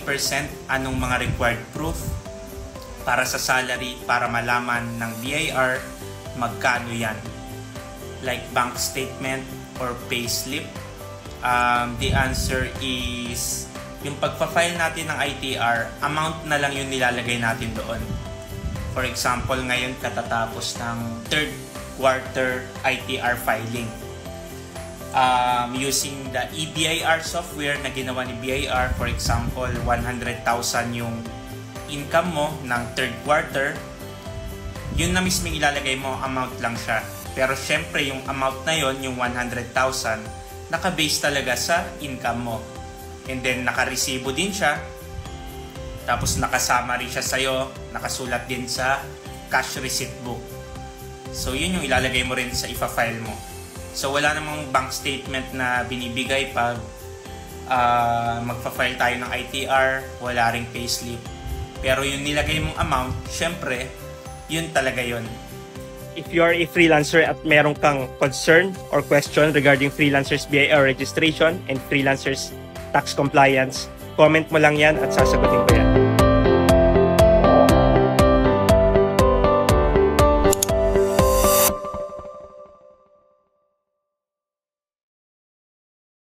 30% anong mga required proof para sa salary para malaman ng BIR magkano yan. Like bank statement or payslip. The answer is yung pagpa-file natin ng ITR, amount na lang yung nilalagay natin doon. For example, ngayon katatapos ng third quarter ITR filing. Using the eBIR software na ginawa ni BIR, for example, 100,000 yung income mo ng third quarter, yun na mismo ilalagay mo, amount lang siya. Pero syempre yung amount na yon, yung 100,000, naka-base talaga sa income mo. And then naka-resibo din siya, tapos nakasama rin siya sa'yo, nakasulat din sa cash receipt book. So yun yung ilalagay mo rin sa ipa-file mo. So wala namang bank statement na binibigay pag magpa-file tayo ng ITR, wala ring payslip. Pero yung nilagay mong amount, syempre, yun talaga yun. If you are a freelancer at meron kang concern or question regarding freelancers BIR registration and freelancers tax compliance, comment mo lang yan at sasagutin ko.